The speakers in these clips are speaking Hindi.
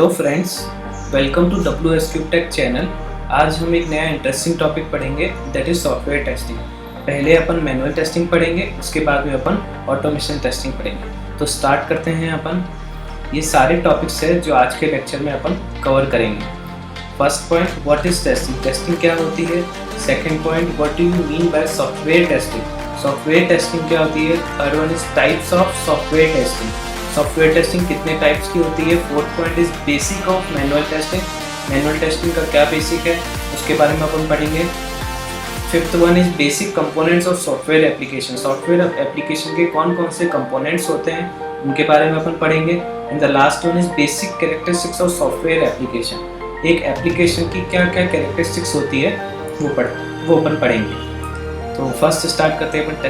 Hello friends, welcome to WSQ tech channel. आज हम एक नया इंटरेस्टिंग टॉपिक पढ़ेंगे, दैट इज़ सॉफ्टवेयर टेस्टिंग। पहले अपन मैनुअल टेस्टिंग पढ़ेंगे, उसके बाद में अपन ऑटोमेशन टेस्टिंग पढ़ेंगे। तो स्टार्ट करते हैं अपन। ये सारे टॉपिक्स है जो आज के लेक्चर में अपन कवर करेंगे। First point, what is testing, testing क्या होती है। Second point, what do you mean by software testing, software testing क्या होती है। Third one is types of software testing, software testing कितने टाइप्स की होती है। Fourth point is basic of manual testing, manual testing का क्या बेसिक है उसके बारे में अपन पढ़ेंगे। Fifth one is basic components of software application, software application के कौन कौन से कंपोनेंट्स होते हैं उनके बारे में अपन पढ़ेंगे। And the last one is basic characteristics of software application, एक एप्लीकेशन की क्या क्या कैरेक्टरिस्टिक्स होती है वो अपन पढ़ेंगे। तो फर्स्ट स्टार्ट करते हैं अपन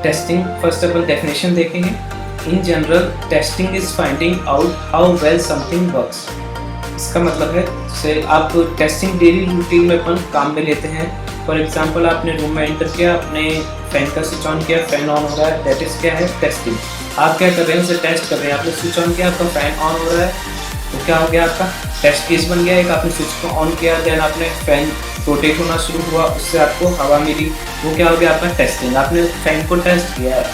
टेस्टिंग। फर्स्ट अपन डेफिनेशन देखेंगे। In general testing is finding out how well something works. इसका मतलब है जैसे आप टेस्टिंग डेली रूटीन में अपन काम में लेते हैं। फॉर एग्जांपल आपने रूम में एंटर किया, आपने फैन का स्विच ऑन किया, फैन ऑन हो रहा है, दैट इज क्या है, टेस्टिंग। आप क्या कर रहे हैं, उसे टेस्ट कर रहे हैं। आपने स्विच ऑन किया, आपका फैन ऑन हो रहा है, तो क्या हो गया, आपका टेस्ट केस बन गया। एक आपने स्विच को ऑन किया, देन आपने फैन रोटेट होना शुरू हुआ, उससे आपको हवा मिली, वो क्या हो गया, आपका टेस्टिंग। आपने फैन को टेस्ट किया है।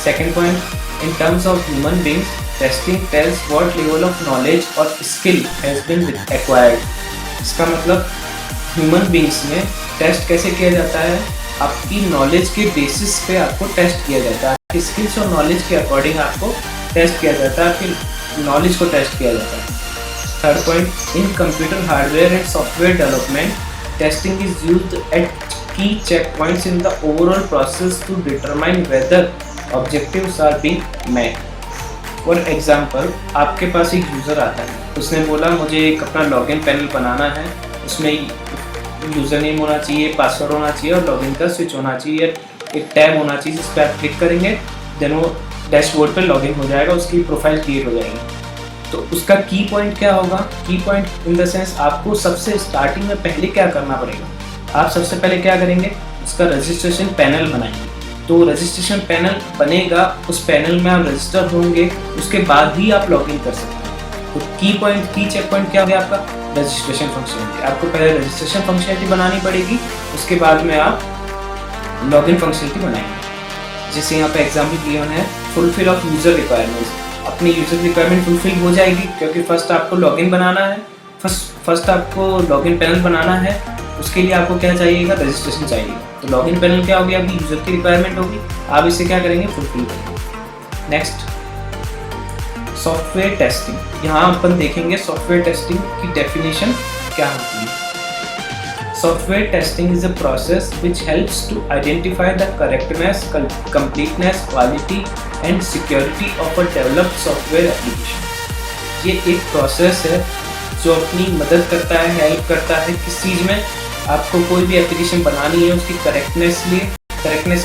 Second point, in terms of human beings testing tells what level of knowledge और स्किल हैज़ बीन एक्वायर्ड। इसका मतलब ह्यूमन बींग्स में टेस्ट कैसे किया जाता है, आपकी नॉलेज के बेसिस पे आपको टेस्ट किया जाता है, आपकी स्किल्स और नॉलेज के अकॉर्डिंग आपको टेस्ट किया जाता है, आपकी नॉलेज को टेस्ट किया जाता है। Third point, in computer hardware and software development testing is used eight key checkpoints in the overall process to determine whether objectives are being met. For example, आपके पास एक यूज़र आता है, उसने बोला मुझे एक अपना लॉगिन पैनल बनाना है, उसमें यूज़र नेम होना चाहिए, पासवर्ड होना चाहिए और लॉगिन का स्विच होना चाहिए, एक टैब होना चाहिए जिस पर आप क्लिक करेंगे, देन वो डैशबोर्ड पर लॉगिन हो जाएगा, उसकी प्रोफाइल क्रिएट हो जाएगी। तो उसका की पॉइंट क्या होगा, की पॉइंट इन द सेंस आपको सबसे स्टार्टिंग में पहले क्या करना पड़ेगा। आप सबसे पहले क्या करेंगे, उसका रजिस्ट्रेशन पैनल बनाएंगे। तो रजिस्ट्रेशन पैनल बनेगा, उस पैनल में आप रजिस्टर होंगे, उसके बाद ही आप लॉगिन कर सकते हैं। तो की चेक पॉइंट क्या हो गया, आपका रजिस्ट्रेशन फंक्शनलिटी। आपको पहले रजिस्ट्रेशन फंक्शनलिटी बनानी पड़ेगी, उसके बाद में आप लॉगिन फंक्शनलिटी बनाएंगे। जैसे यहाँ पे एग्जाम्पल दिया है, फुलफिल ऑफ यूज़र रिक्वायरमेंट्स। अपनी यूज़र रिक्वायरमेंट फुलफिल हो जाएगी क्योंकि फर्स्ट आपको लॉगिन बनाना है, फर्स्ट आपको लॉगिन पैनल बनाना है, उसके लिए आपको क्या चाहिएगा, रजिस्ट्रेशन चाहिए। तो लॉगिन पैनल क्या होगी, आपकी यूज़र की रिक्वायरमेंट होगी, आप इसे क्या करेंगे, फुलफिल करेंगे। Next, software testing. यहाँ अपन देखेंगे सॉफ्टवेयर टेस्टिंग की डेफिनेशन क्या होती है। Software testing is a process which helps to identify the correctness, completeness, quality and security of a developed software application. ये एक प्रोसेस है जो अपनी मदद करता है, हेल्प करता है किस चीज़ में, आपको कोई भी एप्लीकेशन बनानी है उसकी करेक्टनेस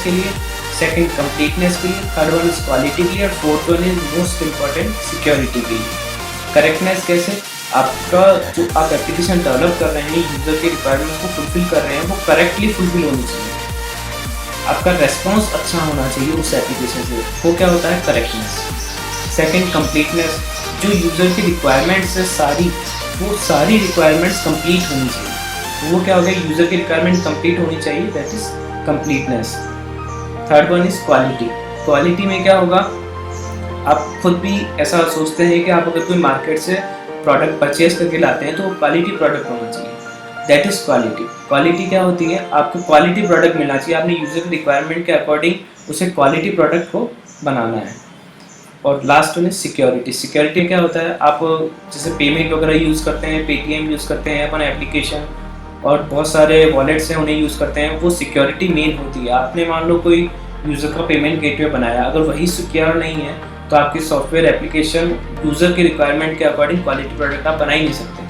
के लिए, सेकंड कंप्लीटनेस के लिए, थर्ड वन इज क्वालिटी के लिए और fourth one is most important security के लिए। करेक्टनेस कैसे, आपका जो आप एप्लीकेशन डेवलप कर रहे हैं, यूज़र की रिक्वायरमेंट को फुलफिल कर रहे हैं, वो करेक्टली फुलफिल होनी चाहिए, आपका रेस्पॉन्स अच्छा होना चाहिए उस एप्लीकेशन से, वो क्या होता है, करेक्टनेस। सेकेंड कंप्लीटनेस, जो यूज़र की रिक्वायरमेंट्स है वो सारी रिक्वायरमेंट्स कंप्लीट होनी चाहिए, तो वो क्या हो गया, यूज़र की रिक्वायरमेंट कंप्लीट होनी चाहिए, that is completeness. Third one is quality में क्या होगा, आप खुद भी ऐसा सोचते हैं कि आप अगर कोई मार्केट से प्रोडक्ट परचेज करके लाते हैं तो वो क्वालिटी प्रोडक्ट होना चाहिए, दैट इज क्वालिटी क्या होती है, आपको क्वालिटी प्रोडक्ट मिलना चाहिए, आपने यूज़र की रिक्वायरमेंट के अकॉर्डिंग उसे क्वालिटी प्रोडक्ट को बनाना है। और लास्ट वन इज सिक्योरिटी क्या होता है, आप जैसे पेमेंट वगैरह यूज़ करते हैं, पेटीएम यूज़ करते हैं अपन एप्लीकेशन, और बहुत सारे वॉलेट्स हैं उन्हें यूज़ करते हैं, वो सिक्योरिटी मेन होती है। आपने मान लो कोई यूज़र का पेमेंट गेटवे बनाया, अगर वही सिक्योर नहीं है तो आपकी सॉफ्टवेयर एप्लीकेशन यूज़र की रिक्वायरमेंट के अकॉर्डिंग क्वालिटी प्रोडक्ट आप बना ही नहीं सकते।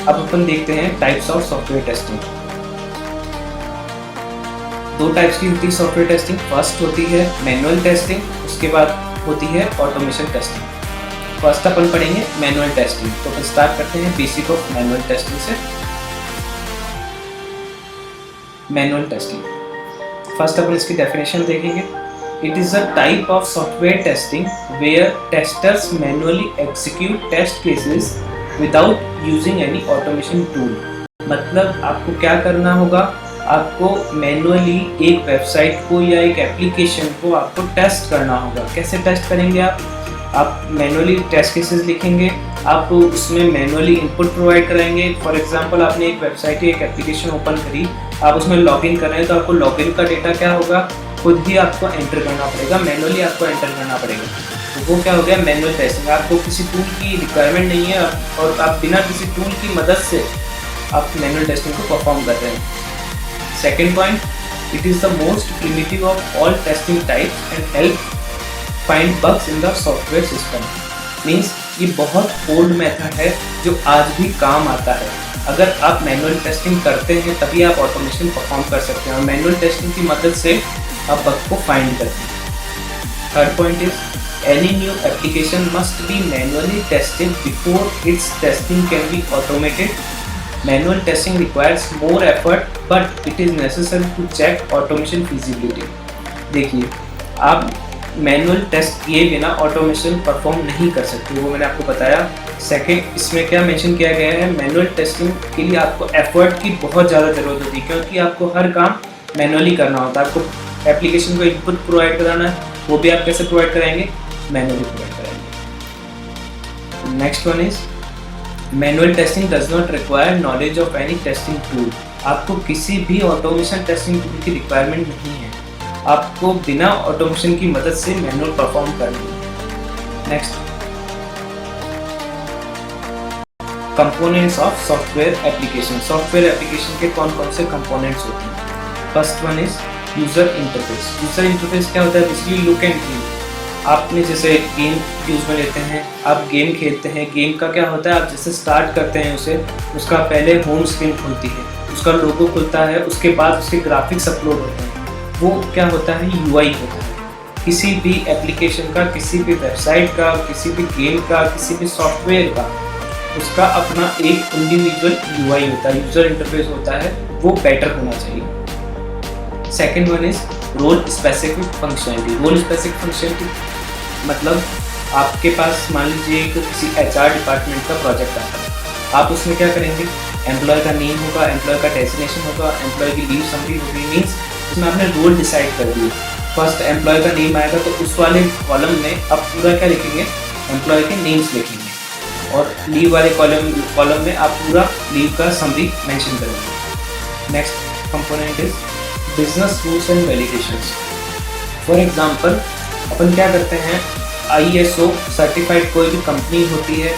अब अपन देखते हैं टाइप्स ऑफ सॉफ्टवेयर टेस्टिंग। दो टाइप्स की होती है सॉफ्टवेयर टेस्टिंग। फर्स्ट होती है मैनुअल टेस्टिंग, उसके बाद होती है ऑटोमेशन टेस्टिंग। फर्स्ट अपन पढ़ेंगे मैनुअल टेस्टिंग। तो अपन स्टार्ट करते हैं बेसिक ऑफ मैनुअल टेस्टिंग से। मैनुअल टेस्टिंग, फर्स्ट अपन इसकी डेफिनेशन देखेंगे। It is a type of software testing where testers manually execute test cases without using any automation tool. मतलब आपको क्या करना होगा, आपको मैनुअली एक वेबसाइट को या एक एप्लीकेशन को आपको टेस्ट करना होगा। कैसे टेस्ट करेंगे आप मैनुअली टेस्ट केसेस लिखेंगे, आप उसमें मैनुअली इनपुट प्रोवाइड कराएंगे। फॉर एग्जांपल आपने एक वेबसाइट या एक एप्लीकेशन ओपन करी, आप उसमें लॉगिन कर रहे हैं, तो आपको लॉगिन का डेटा क्या होगा, खुद ही आपको एंटर करना पड़ेगा, मैनुअली आपको एंटर करना पड़ेगा। तो वो क्या हो गया, मैनुअल टेस्टिंग। आपको किसी टूल की रिक्वायरमेंट नहीं है और आप बिना किसी टूल की मदद से आप मैनुअल टेस्टिंग को परफॉर्म कर रहे हैं। Second point, it is the most primitive of all testing types and help find bugs in the software system. Means ये बहुत ओल्ड मेथड है जो आज भी काम आता है। अगर आप मैनुअल टेस्टिंग करते हैं तभी आप ऑटोमेशन परफॉर्म कर सकते हैं और मैनुअल टेस्टिंग की मदद से आप बग को फाइंड करते हैं। Third point is, any new application must be manually tested before its testing can be automated. Manual testing requires more effort but it is necessary to check automation feasibility. देखिए, आप मैनुअल टेस्ट किए बिना ऑटोमेशन परफॉर्म नहीं कर सकते, वो मैंने आपको बताया। सेकंड, इसमें क्या मेंशन किया गया है, मैनुअल टेस्टिंग के लिए आपको एफर्ट की बहुत ज़्यादा ज़रूरत होती है, क्योंकि आपको हर काम मैनुअली करना होता है। आपको एप्लीकेशन को इनपुट प्रोवाइड कराना है, वो भी आप कैसे प्रोवाइड कराएंगे, मैनुअली प्रोवाइड कराएंगे। Next one is, manual testing does not require knowledge of any testing tool. आपको किसी भी ऑटोमेशन टेस्टिंग टूल की रिक्वायरमेंट नहीं है, आपको बिना ऑटोमेशन की मदद से मैनुअल परफॉर्म करना है। Next, components of software application. Software application के कौन कौन से कंपोनेंट्स होते हैं। First one is user interface. User interface क्या होता है, बेसिकली लुक एंड फील। आपने जैसे गेम यूज़ में लेते हैं, आप गेम खेलते हैं, गेम का क्या होता है, आप जैसे स्टार्ट करते हैं उसे, उसका पहले होम स्क्रीन खुलती है, उसका लोगो खुलता है, उसके बाद उसके ग्राफिक्स अपलोड होते हैं, वो क्या होता है, यूआई होता है। किसी भी एप्लीकेशन का, किसी भी वेबसाइट का, किसी भी गेम का, किसी भी सॉफ्टवेयर का, उसका अपना एक इंडिविजुअल यूआई होता है, यूज़र इंटरफेस होता है, वो बेटर होना चाहिए। Second one is role specific functionality. Role specific functionality मतलब आपके पास मान लीजिए कि किसी एचआर डिपार्टमेंट का प्रोजेक्ट आता है, आप उसमें क्या करेंगे, एम्प्लॉय का नेम होगा, एम्प्लॉय का डेजिग्नेशन होगा, एम्प्लॉय की लीव समरी होगी। मीन्स उसमें आपने रोल डिसाइड कर दिए। फर्स्ट एम्प्लॉय का नेम आएगा तो उस वाले कॉलम में आप पूरा क्या लिखेंगे, एम्प्लॉय के नेम्स लिखेंगे, और लीव वाले कॉलम में आप पूरा लीव का समरी मेंशन करेंगे। Next component is business rules and validations. For example, अपन क्या करते हैं, ISO सर्टिफाइड कोई भी कंपनी होती है,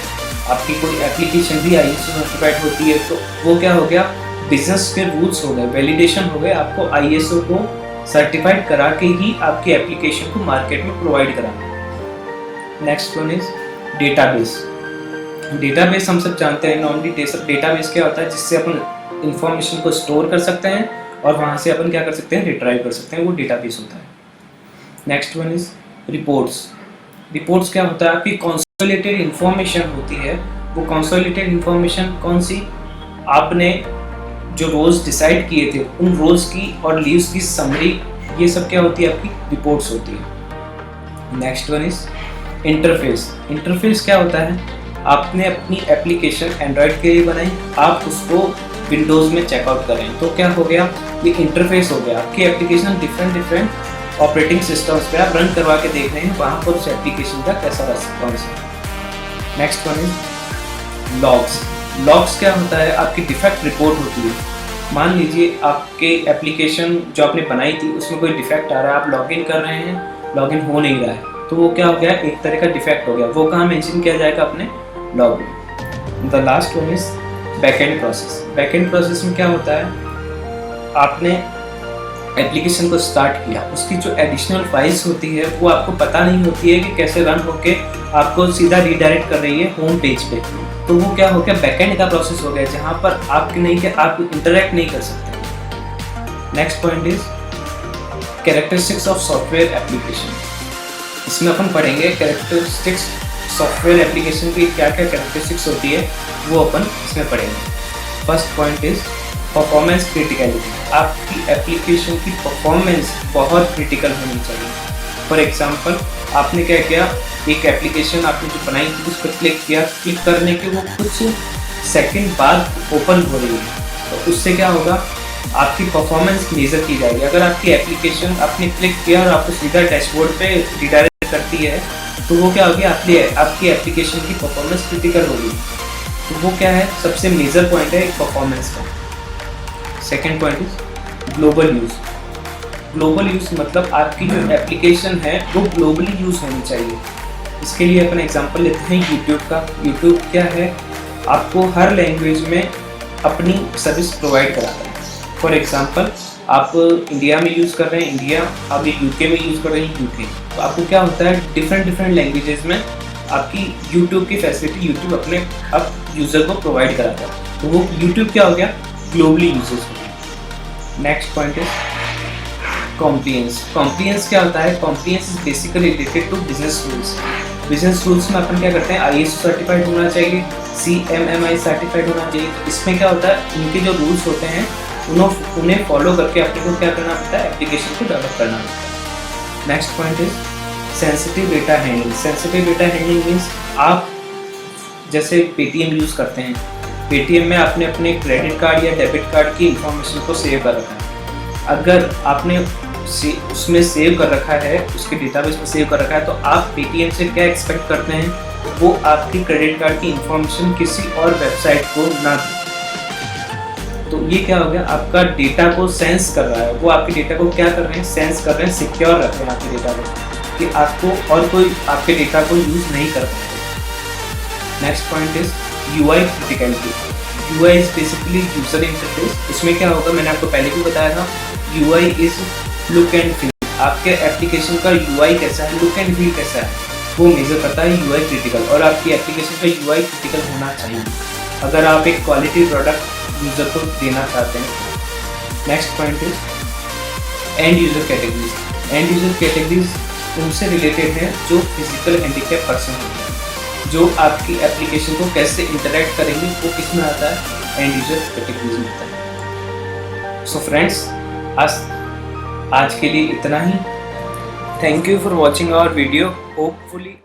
आपकी कोई एप्लीकेशन भी ISO सर्टिफाइड होती है, तो वो क्या हो गया, बिजनेस के रूल्स हो गए, वैलिडेशन हो गए। आपको ISO को सर्टिफाइड करा के ही आपकी एप्लीकेशन को मार्केट में प्रोवाइड कराना। Next one is database. Database हम सब जानते हैं, नॉर्मली डेटाबेस क्या होता है, जिससे अपन इंफॉर्मेशन को स्टोर कर सकते हैं और वहाँ से अपन क्या कर सकते हैं, रिट्राइव कर सकते हैं, वो डेटाबेस होता है। Next one is reports. Reports क्या होता है, आपकी कंसोलिडेटेड इंफॉर्मेशन होती है। वो कंसोलिडेटेड इंफॉर्मेशन कौन सी, आपने जो रोल्स डिसाइड किए थे उन रोल्स की और लीव्स की समरी, ये सब क्या होती है, आपकी रिपोर्ट्स होती है। Next one is interface. Interface क्या होता है, आपने अपनी एप्लीकेशन एंड्रॉयड के लिए बनाई, आप उसको विंडोज़ में चेकआउट करें तो क्या हो गया, ये इंटरफेस हो गया। आपकी एप्लीकेशन डिफरेंट ऑपरेटिंग सिस्टम्स पे आप रन करवा के देख रहे हैं, वहाँ पर उस एप्लीकेशन का कैसा रिस्पॉन्स है। Next one is logs. Logs क्या होता है, आपकी डिफेक्ट रिपोर्ट होती है। मान लीजिए आपके एप्लीकेशन जो आपने बनाई थी उसमें कोई डिफेक्ट आ रहा है, आप लॉगिन कर रहे हैं, लॉगिन हो नहीं रहा है, तो वो क्या हो गया, एक तरह का डिफेक्ट हो गया। वो कहाँ मेंशन किया जाएगा, अपने लॉग में। The last one is backend process. Backend process में क्या होता है, आपने एप्लीकेशन को स्टार्ट किया, उसकी जो एडिशनल फाइल्स होती है वो आपको पता नहीं होती है कि कैसे रन होके आपको सीधा रीडायरेक्ट कर रही है होम पेज पे, तो वो क्या हो गया, बैकएंड का प्रोसेस हो गया, जहाँ पर आप इंटरेक्ट नहीं कर सकते। Next point is characteristics of software application. इसमें अपन पढ़ेंगे कैरेक्टरिस्टिक्स सॉफ्टवेयर एप्लीकेशन की क्या क्या कैरेक्टरिस्टिक्स होती है, वो अपन इसमें पढ़ेंगे। First point is performance criticality. आपकी एप्लीकेशन की परफॉर्मेंस बहुत क्रिटिकल होनी चाहिए। फॉर एग्जांपल आपने क्या किया, एक एप्लीकेशन आपने जो बनाई थी उस पर क्लिक किया, क्लिक करने के वो कुछ सेकंड बाद ओपन हो रही है, तो उससे क्या होगा, आपकी परफॉर्मेंस मेजर की जाएगी। अगर आपकी एप्लीकेशन आपने क्लिक किया और आपको सीधा डैशबोर्ड पे रिडायरेक्ट करती है, तो वो क्या होगी, आपकी एप्लीकेशन की परफॉर्मेंस क्रिटिकल होगी। तो वो क्या है, सबसे मेजर पॉइंट है एक परफॉर्मेंस का। Second point is global use. Global use मतलब आपकी जो एप्लीकेशन है वो ग्लोबली यूज़ होनी चाहिए। इसके लिए अपन एग्जांपल लेते हैं यूट्यूब का। यूट्यूब क्या है, आपको हर लैंग्वेज में अपनी सर्विस प्रोवाइड कराता है। फॉर एग्जांपल आप इंडिया में यूज़ कर रहे हैं इंडिया, आप यूके में यूज़ कर रहे हैं यूके, तो आपको क्या होता है, डिफरेंट लैंग्वेजेस में आपकी यूट्यूब की फैसिलिटी यूट्यूब अपने अब यूज़र को प्रोवाइड कराता है। तो वो यूट्यूब क्या हो गया, ग्लोबली यूजेस हो गया। नेक्स्ट पॉइंट है कॉम्प्लियंस। कॉम्प्लियंस क्या होता है, compliance is basically related to business rules. Business rules में अपन क्या करते हैं, ISO सर्टिफाइड होना चाहिए, CMMI सर्टिफाइड होना चाहिए। इसमें क्या होता है, उनके जो रूल्स होते हैं उन्हें फॉलो करके अपने को क्या करना पड़ता है, एप्लीकेशन को डेवलप करना पड़ता है। Next point is sensitive data handling. Sensitive data handling means आप जैसे पेटीएम यूज़ करते हैं, पेटीएम में आपने अपने क्रेडिट कार्ड या डेबिट कार्ड की इंफॉर्मेशन को सेव कर रखा है। अगर आपने उसमें सेव कर रखा है, उसके डेटाबेस में सेव कर रखा है, तो आप पेटीएम से क्या एक्सपेक्ट करते हैं, वो आपकी क्रेडिट कार्ड की इंफॉर्मेशन किसी और वेबसाइट को ना दे। तो ये क्या हो गया, आपका डेटा को सेंस कर रहा है, वो आपके डेटा को क्या कर रहे हैं, सेंस कर रहे हैं, सिक्योर रख रहे हैं आपके डेटा को, कि आपको और कोई आपके डेटा को यूज़ नहीं कर पाएगा। Next point is UI criticality. UI is basically user interface. इसमें क्या होगा, मैंने आपको पहले भी बताया था, UI is look and feel. आपके एप्लीकेशन का UI कैसा है, लुक एंड फील कैसा है, वो मेजर करता है UI क्रिटिकल। और आपकी एप्लीकेशन का UI क्रिटिकल होना चाहिए अगर आप एक क्वालिटी प्रोडक्ट यूज़र को देना चाहते हैं। Next point is end user categories. End user categories उनसे रिलेटेड हैं जो फिजिकल हैंडीकैप पर्सन होते हैं, जो आपकी एप्लीकेशन को कैसे इंटरेक्ट करेंगे, वो किस में आता है, एंड यूज़र कैटेगरीज में आता है। सो फ्रेंड्स, आज के लिए इतना ही। Thank you for watching our video. Hopefully